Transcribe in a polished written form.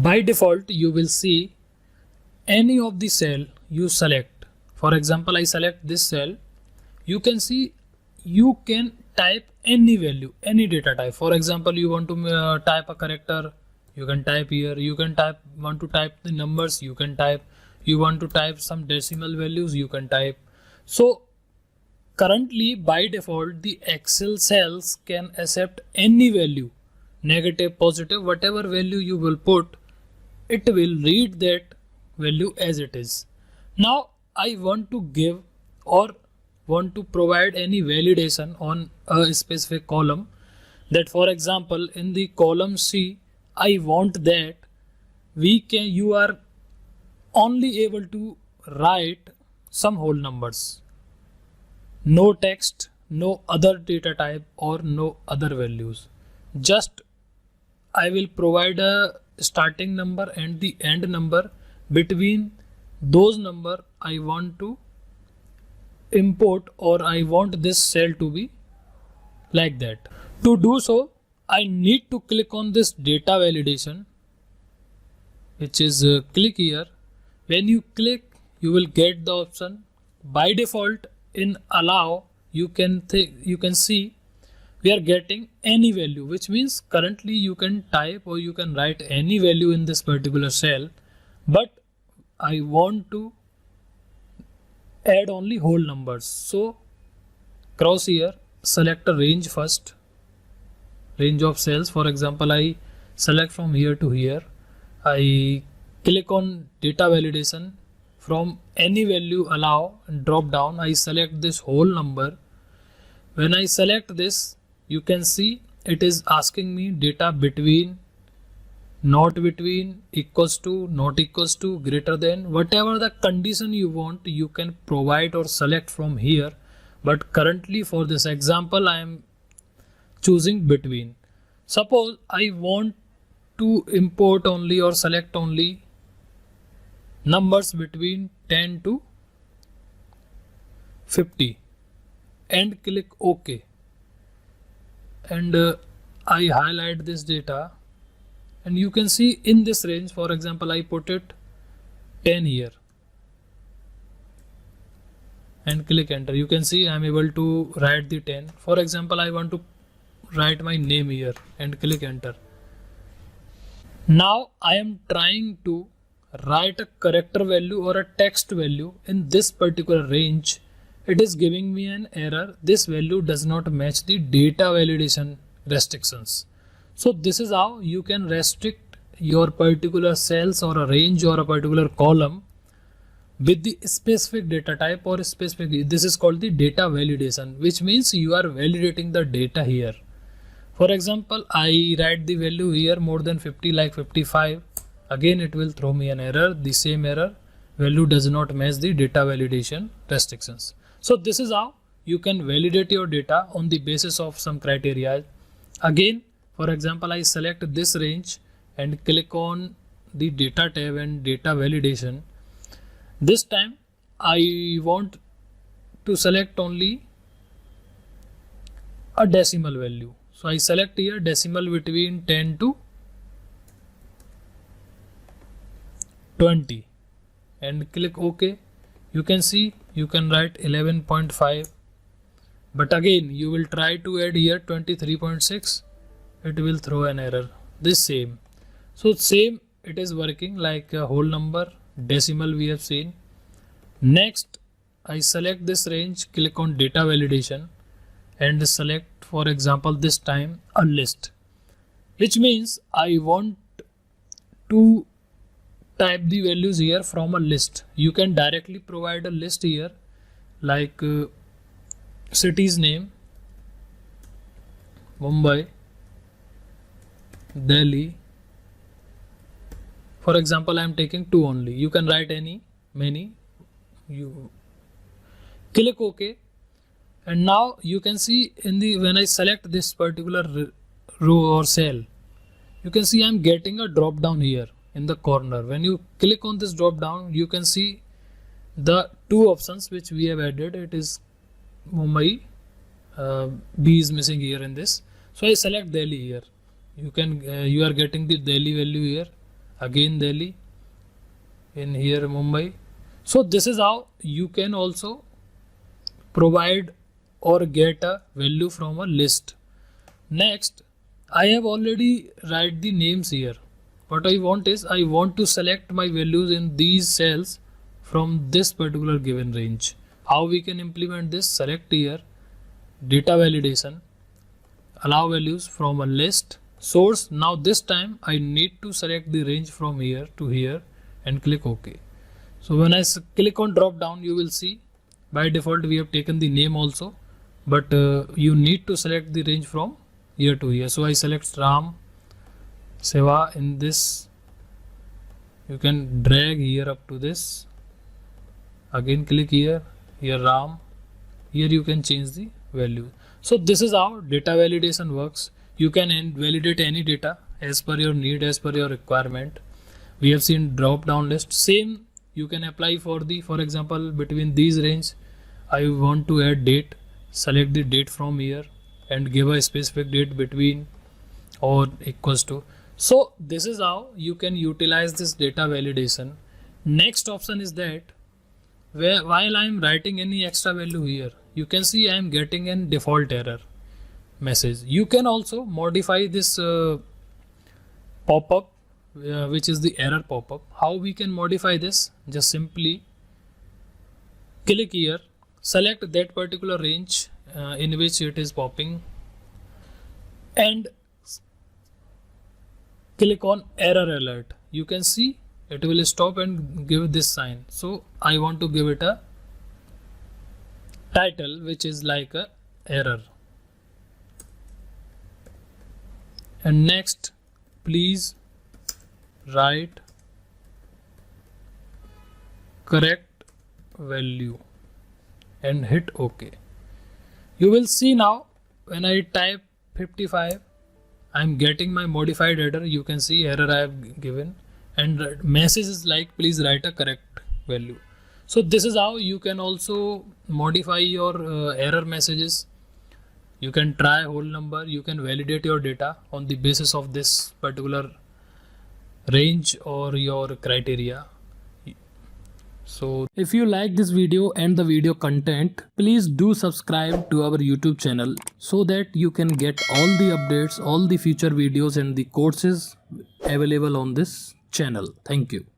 By default, you will see any of the cell you select. For example, I select this cell. You can see you can type any value, any data type. For example, you want to type a character, you can type here. You can want to type the numbers, you can type. You want to type some decimal values, you can type. So currently by default the Excel cells can accept any value, negative, positive, whatever value you will put, it will read that value as it is. Now I want to give or want to provide any validation on a specific column, that for example in the column C I want that you are only able to write some whole numbers, no text, no other data type or no other values. Just I will provide a starting number and the end number. Between those number I want to import or I want this cell to be like that. To do so, I need to click on this data validation, which is click here. When you click, you will get the option. By default in allow, you can see we are getting any value, which means currently you can type or you can write any value in this particular cell, but I want to add only whole numbers. So cross here, select a range first, range of cells. For example, I select from here to here. I click on data validation. From any value allow and drop down, I select this whole number. When I select this, you can see it is asking me data between, not between, equals to, not equals to, greater than, whatever the condition you want you can provide or select from here. But currently for this example I am choosing between. Suppose I want to import only or select only numbers between 10 to 50 and click OK, and I highlight this data and you can see in this range. For example, I put it 10 here and click enter. You can see I am able to write the 10. For example, I want to write my name here and click enter. Now I am trying to write a character value or a text value in this particular range. It is giving me an error. This value does not match the data validation restrictions. So this is how you can restrict your particular cells or a range or a particular column with the specific data type or specific. This is called the data validation, which means you are validating the data here. For example, I write the value here more than 50, like 55. Again it will throw me an error, the same error, value does not match the data validation restrictions. So this is how you can validate your data on the basis of some criteria. Again, for example, I select this range and click on the data tab and data validation. This time I want to select only a decimal value. So I select here decimal between 10 to 20 and click OK. You can see you can write 11.5, but again you will try to add here 23.6, it will throw an error. This same. So same it is working like a whole number, decimal we have seen. Next I select this range, click on data validation and select, for example, this time a list, which means I want to type the values here from a list. You can directly provide a list here like city's name, Mumbai, Delhi. For example, I am taking 2 only. You can write many. You click OK, and now you can see when I select this particular row or cell, you can see I am getting a drop down here in the corner. When you click on this drop down, you can see the 2 options which we have added. It is Mumbai, B is missing here in this. So I select Delhi here. You are getting the Delhi value here. again Delhi, in here Mumbai. So this is how you can also provide or get a value from a list. Next, I have already write the names here. What I want is I want to select my values in these cells from this particular given range. How we can implement this? Select here data validation, allow values from a list, source. Now this time I need to select the range from here to here and click OK. So when I click on drop down, you will see by default we have taken the name also, but you need to select the range from here to here. So I select Ram Seva. In this you can drag here up to this, again click here Ram, here you can change the value. So this is how data validation works. You can validate any data as per your need, as per your requirement. We have seen drop down list. Same you can apply for example, between these range I want to add date, select the date from here and give a specific date between or equals to. So this is how you can utilize this data validation. Next option is that while I am writing any extra value here, you can see I am getting a default error message. You can also modify this pop-up, which is the error pop-up. How we can modify this? Just simply click here, select that particular range in which it is popping and click on error alert. You can see it will stop and give this sign. So I want to give it a title which is like a error. And next, please write correct value and hit OK. You will see now when I type 55, I am getting my modified error. You can see error I have given and message is like please write a correct value. So this is how you can also modify your error messages. You can try whole number, you can validate your data on the basis of this particular range or your criteria. So if you like this video and the video content, please do subscribe to our YouTube channel so that you can get all the updates, all the future videos and the courses available on this channel. Thank you.